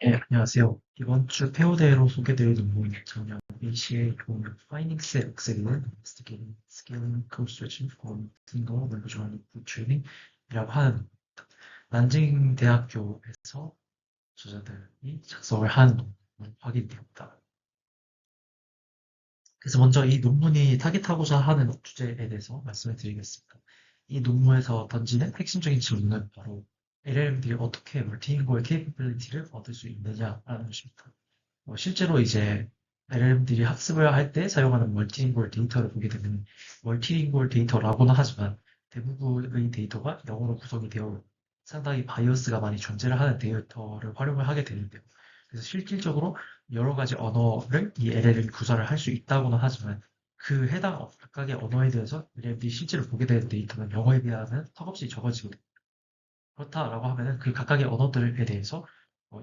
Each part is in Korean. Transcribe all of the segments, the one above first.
네, 안녕하세요. 이번 주 페어데이로 소개드릴 논문 저는 ACA 본 파이닝스 엑셀은 스케일링 크로스 스트레칭 폰 딩거 멤버주얼 트레이닝이라고 하는 난징 대학교에서 저자들이 작성을 한 논문을 확인되었다. 그래서 먼저 이 논문이 타깃하고자 하는 주제에 대해서 말씀을 드리겠습니다. 이 논문에서 던지는 핵심적인 질문은 바로 LLM들이 어떻게 멀티링구얼 케이퍼빌리티를 얻을 수 있느냐라는 것입니다. 실제로 이제 LLM들이 학습을 할 때 사용하는 멀티링구얼 데이터를 보게 되면 멀티링구얼 데이터라고는 하지만 대부분의 데이터가 영어로 구성이 되어 상당히 바이어스가 많이 존재를 하는 데이터를 활용을 하게 되는데요. 그래서 실질적으로 여러 가지 언어를 이 LLM이 구사를 할 수 있다고는 하지만 그 해당 각각의 언어에 대해서 LLM들이 실제로 보게 되는 데이터는 영어에 비하면 턱없이 적어지거든요. 그렇다라고 하면은 그 각각의 언어들에 대해서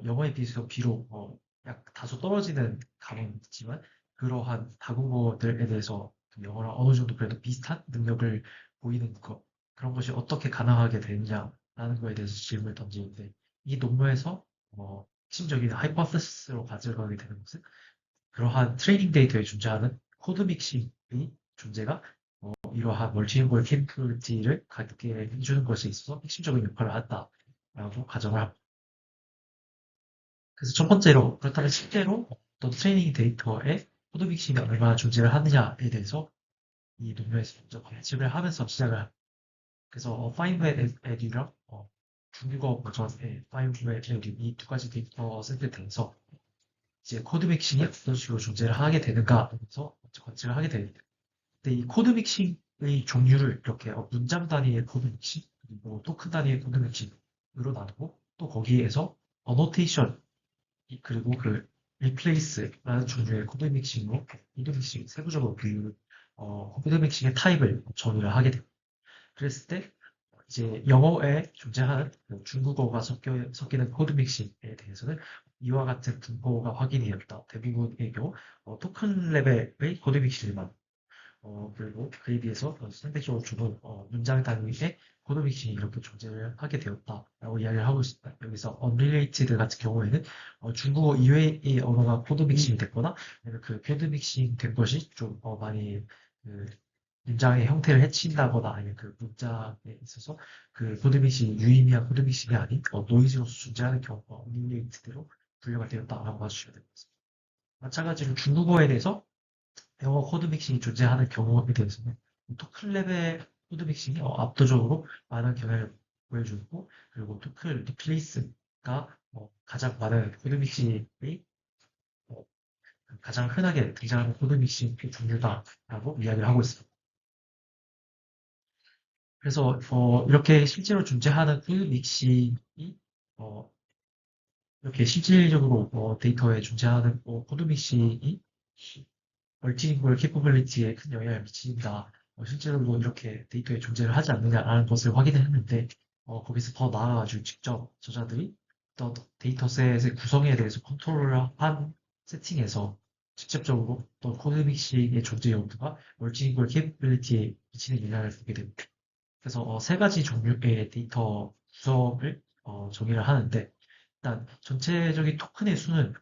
영어에 비해서 비록 약 다소 떨어지는 감은 있지만 그러한 다국어들에 대해서 좀 영어랑 어느 정도 그래도 비슷한 능력을 보이는 그런 것이 어떻게 가능하게 되느냐라는 거에 대해서 질문을 던지는데 이 논문에서 핵심적인 하이퍼시스로 가져가게 되는 것은 그러한 트레이닝 데이터에 존재하는 코드 믹싱의 존재가 이러한 멀티lingual capability를 갖게 해주는 것에 있어서 핵심적인 역할을 한다라고 가정을 합니다. 그래서 첫 번째로 그렇다면 실제로 어떤 트레이닝 데이터에 코드 믹싱이 얼마나 존재를 하느냐에 대해서 이 논문에서 먼저 관측을 하면서 시작을 합니다. 그래서 파인드 에듀랑 중국어 버전의 파인드 에듀 이 두 가지 데이터 세트에 대해서 이제 코드 믹싱이 어떤 식으로 존재를 하게 되는가 하면서 먼저 관측을 하게 됩니다. 근데 이 코드 믹싱의 종류를 이렇게 문장 단위의 코드 믹싱, 그리고 토큰 단위의 코드 믹싱으로 나누고 또 거기에서 어노테이션 그리고 그 replace라는 종류의 코드 믹싱으로 코드 믹싱 세부적으로 코드 믹싱의 타입을 정의를 하게 됩니다. 그랬을 때 이제 영어에 존재하는 그 중국어가 섞이는 코드 믹싱에 대해서는 이와 같은 분포가 확인이 되었다. 대부분의 경우 토큰 레벨의 코드 믹싱만 그리고 그에 비해서 선택적으로 주는 문장 단위의 코드 믹싱이 이렇게 존재를 하게 되었다라고 이야기를 하고 있습니다. 여기서 unrelated 같은 경우에는 중국어 이외의 언어가 코드 믹싱이 됐거나 아니면 그 코드 믹싱 된 것이 좀 많이 그 문장의 형태를 해친다거나 아니면 그 문장에 있어서 그 코드 믹싱이 유의미한 코드 믹싱이 아닌 노이즈로서 존재하는 경우가 unrelated로 분류가 되었다라고 봐주시면 됩니다. 마찬가지로 중국어에 대해서 영어 코드 믹싱이 존재하는 경우에 대해서는 토큰 레벨 코드 믹싱이 압도적으로 많은 경향을 보여주고 그리고 토큰 리플레이스가 가장 많은 코드 믹싱의 어, 가장 흔하게 등장하는 코드 믹싱 종류다라고 이야기를 하고 있습니다. 그래서 이렇게 실제로 존재하는 코드 믹싱이 어, 이렇게 실질적으로 데이터에 존재하는 코드 믹싱이 멀티링구얼 캐퍼빌리티에 큰 영향을 미친다. 실제로도 이렇게 데이터에 존재를 하지 않느냐라는 것을 확인을 했는데, 거기서 더 나아가지고 직접 저자들이 어떤 데이터셋의 구성에 대해서 컨트롤을 한 세팅에서 직접적으로 어떤 코드 믹싱의 존재 여부가 멀티링구얼 캐퍼빌리티에 미치는 영향을 보게 됩니다. 그래서 세 가지 종류의 데이터 구성을 정의를 하는데, 일단 전체적인 토큰의 수는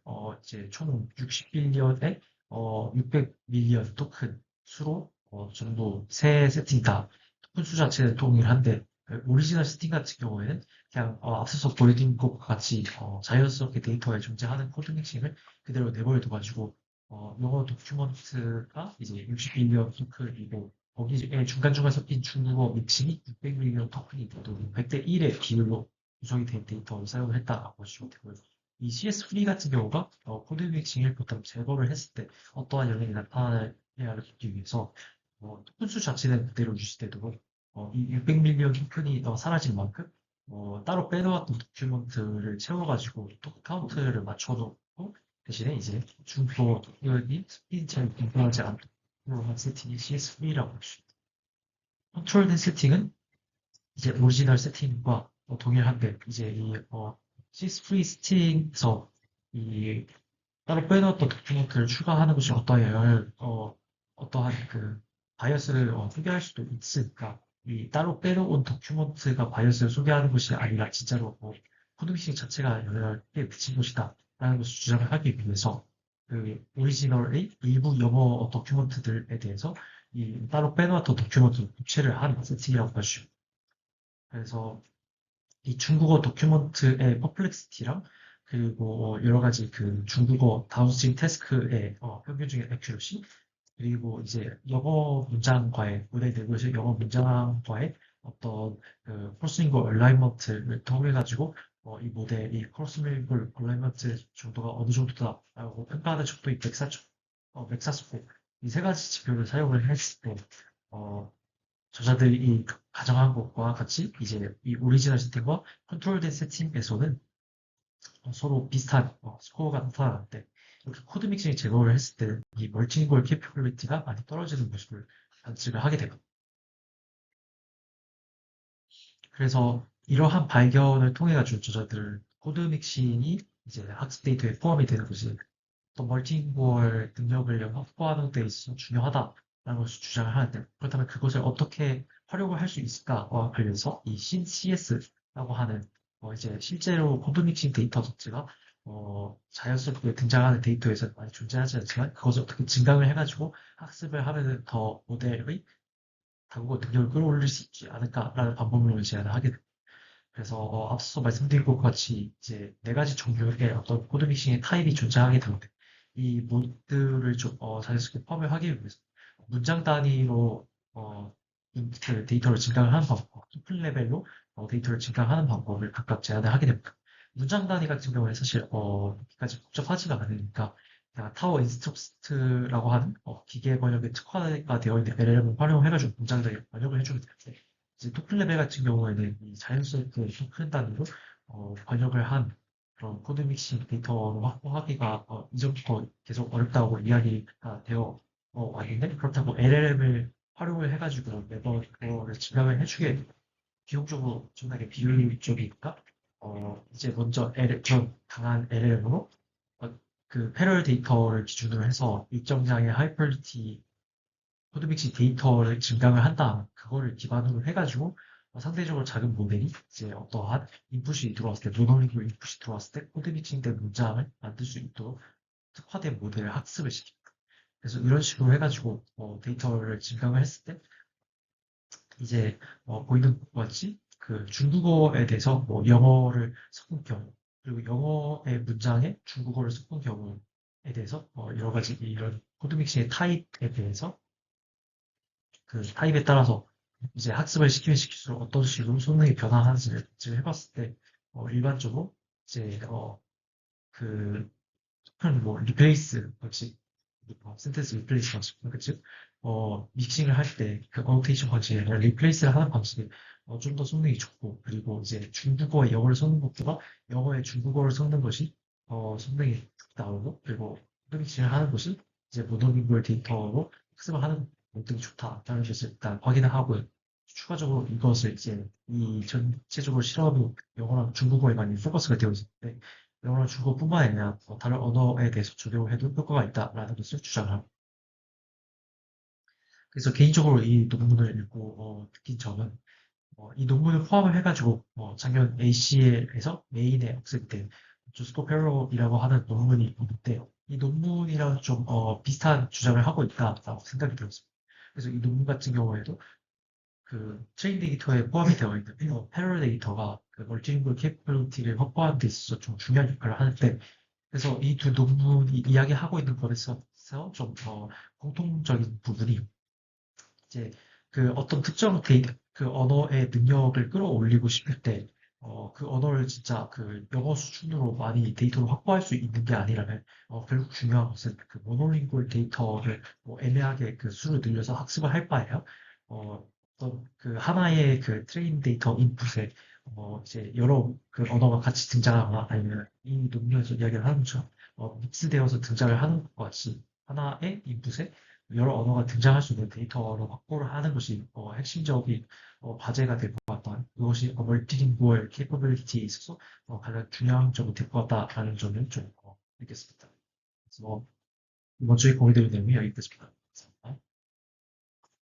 이제 총 60빌리언에 600밀리언 토큰 수로 전부 세 세팅 다 토큰 수 자체는 동일한데 오리지널 세팅 같은 경우에는 그냥 앞서서 보여드린 것과 같이 자연스럽게 데이터에 존재하는 코드 믹싱을 그대로 내버려 둬가지고 영어 도큐먼트가 이제 60빌리언 토큰이고 거기에 중간중간 섞인 중국어 믹싱이 600밀리언 토큰이 또 100대 1의 비율로 구성이 된 데이터를 사용을 했다라고 보시면 되고요. 이 CS3 같은 경우가 코드 믹싱을 보통 제거를 했을 때 어떠한 영향이 나타나냐를 보기 위해서 토큰 수 자체는 그대로 유지되도록 이 600밀리언 토큰이 사라질 만큼 따로 빼놓았던 도큐먼트를 채워가지고 토큰 카운트를 맞춰놓고 대신에 이제 중도 토큰이 스피드처럼 변경하지 않도록 한 세팅이 CS3라고 할 수 있다. 컨트롤된 세팅은 이제 오리지널 세팅과 동일한데 이제 이 CS 프리 세팅에서 이 따로 빼놓았던 도큐멘트를 추가하는 것이 어떠한 영향을 어떠한 그 바이어스를 소개할 수도 있으니까 이 따로 빼놓은 도큐멘트가 바이어스를 소개하는 것이 아니라 진짜로 코드 믹싱 자체가 영향을 미친 것이다 것을 주장을 하기 위해서 그 오리지널의 일부 영어 도큐먼트들에 대해서 이 따로 빼놓았던 도큐먼트 교체를 한 세팅이라고 하죠. 그래서 이 중국어 도큐먼트의 퍼플렉시티랑 그리고 여러 가지 그 중국어 다운스트림 태스크의 평균적인 액큐러시 그리고 이제 영어 문장과의 문의 내부에서 영어 문장과의 어떤 그 크로스링글 얼라이먼트를 통해 가지고 이 모델이 크로스링글 얼라이먼트 정도가 어느 정도다라고 평가하는 정도의 맥사스코 이 세 가지 지표를 사용을 했을 때 저자들이 가정한 것과 같이 이제 이 오리지널 세팅과 컨트롤된 세팅에서는 서로 비슷한 스코어가 나타나는데 이렇게 코드 믹싱 제거를 했을 때 이 멀티lingual 캐퍼빌리티가 많이 떨어지는 모습을 관측을 하게 됩니다. 그래서 이러한 발견을 통해 가지고 저자들 코드 믹싱이 이제 학습 데이터에 포함이 되는 것이 또 멀티lingual 능력을 확보하는 데 있어서 중요하다라는 것을 주장을 하는데 그렇다면 그것을 어떻게 활용을 할 수 있을까와 관련해서 이 CS라고 하는 이제 실제로 코드 믹싱 데이터 자체가 자연스럽게 등장하는 데이터에서 많이 존재하지 않지만 그것을 어떻게 증강을 해가지고 학습을 하면은 더 모델의 다국어 능력을 끌어올릴 수 있지 않을까라는 방법론을 제안을 하게 됩니다. 그래서 앞서 말씀드린 것 같이 이제 네 가지 종류의 어떤 코드 믹싱의 타입이 존재하게 되는데 이 모드를 좀 자연스럽게 포함을 하기 위해서 문장 단위로 그 데이터를 증강을 하는 방법, 토플 레벨로 데이터를 증강하는 방법을 각각 제안을 하게 됩니다. 문장 단위 같은 경우에 사실 여기까지 복잡하지가 않으니까 그냥 타워 인스트럭트라고 하는 기계 번역에 특화가 되어 있는 LLM을 활용해가지고 문장 단위 번역을 해주면 되는데 이제 토플 레벨 같은 경우에는 이 자연스럽게 큰 단위로 번역을 한 그런 코드 믹싱 데이터로 확보하기가 이전부터 계속 어렵다고 이야기가 되어 왔는데 그렇다고 LLM을 활용을 해가지고 매번 그거를 증강을 해주게 되면 비용적으로 엄청나게 비효율적이니까 이제 먼저 그런 강한 LLM으로 그 패럴 데이터를 기준으로 해서 일정량의 하이퀄리티 코드믹시 데이터를 증강을 한 다음 그거를 기반으로 해가지고 상대적으로 작은 모델이 이제 어떠한 인풋이 들어왔을 때 노nor링으로 인풋이 들어왔을 때 코드믹싱된 문장을 만들 수 있도록 특화된 모델을 학습을 시킵니다. 그래서 이런 식으로 해가지고 데이터를 증강을 했을 때 이제 보이는 것 같이 그 중국어에 대해서 뭐 영어를 섞은 경우 그리고 영어의 문장에 중국어를 섞은 경우에 대해서 여러 가지 이런 코드믹싱의 타입에 대해서 그 타입에 따라서 이제 학습을 시키면 시킬수록 어떤 식으로 성능이 변화하는지를 지금 해봤을 때 일반적으로 이제 그 뭐 리플레이스 방식, 센텐스 리플레이스 방식, 그러니까 즉 믹싱을 할 때 그 어노테이션 방식이 아니라 리플레이스를 하는 방식이 좀 더 성능이 좋고 그리고 이제 중국어에 영어를 섞는 것보다 영어에 중국어를 섞는 것이 성능이 나오고 그리고 믹싱을 하는 것이 이제 모노링구얼 데이터로 학습을 하는 등이 좋다라는 것을 일단 확인을 하고 추가적으로 이것을 이제 이 전체적으로 실험이 영어랑 중국어에 많이 포커스가 되어 있는데 영어랑 중국어뿐만 아니라 다른 언어에 대해서 적용을 해도 효과가 있다라는 것을 주장합니다. 그래서 개인적으로 이 논문을 읽고 느낀 점은 이 논문을 포함을 해가지고 작년 ACL에서 메인에 학습된 조스코 페로이라고 하는 논문이 있는데 이 논문이랑 좀 비슷한 주장을 하고 있다라고 생각이 들었습니다. 그래서 이 논문 같은 경우에도 그 트레인 데이터에 포함이 되어 있는 패럴 데이터가 그 멀티링구얼 캐퍼빌리티를 확보하는 데 있어서 좀 중요한 역할을 하는데 그래서 이 두 논문이 이야기하고 있는 것에서 좀 공통적인 부분이 이제 그 어떤 특정 그 언어의 능력을 끌어올리고 싶을 때, 그 언어를 진짜 그 영어 수준으로 많이 데이터를 확보할 수 있는 게 아니라면, 결국 중요한 것은 그 모노링구얼 데이터를 뭐 애매하게 그 수를 늘려서 학습을 할 바에요. 어떤 그 하나의 그 트레인 데이터 인풋에, 이제 여러 그 언어가 같이 등장하거나 아니면 이 논문에서 이야기를 하는 것처럼, 믹스되어서 등장을 하는 것과 같이 하나의 인풋에 여러 언어가 등장할 수 있는 데이터로 확보를 하는 것이 핵심적인 과제가 될 것 같다. 이것이 멀티링구얼 캐퍼빌리티에 있어서 가장 중요한 점이 될 것 같다라는 점을 좀 느꼈습니다. 그래서 이번 주에 공유드린 내용이 여기까지입니다.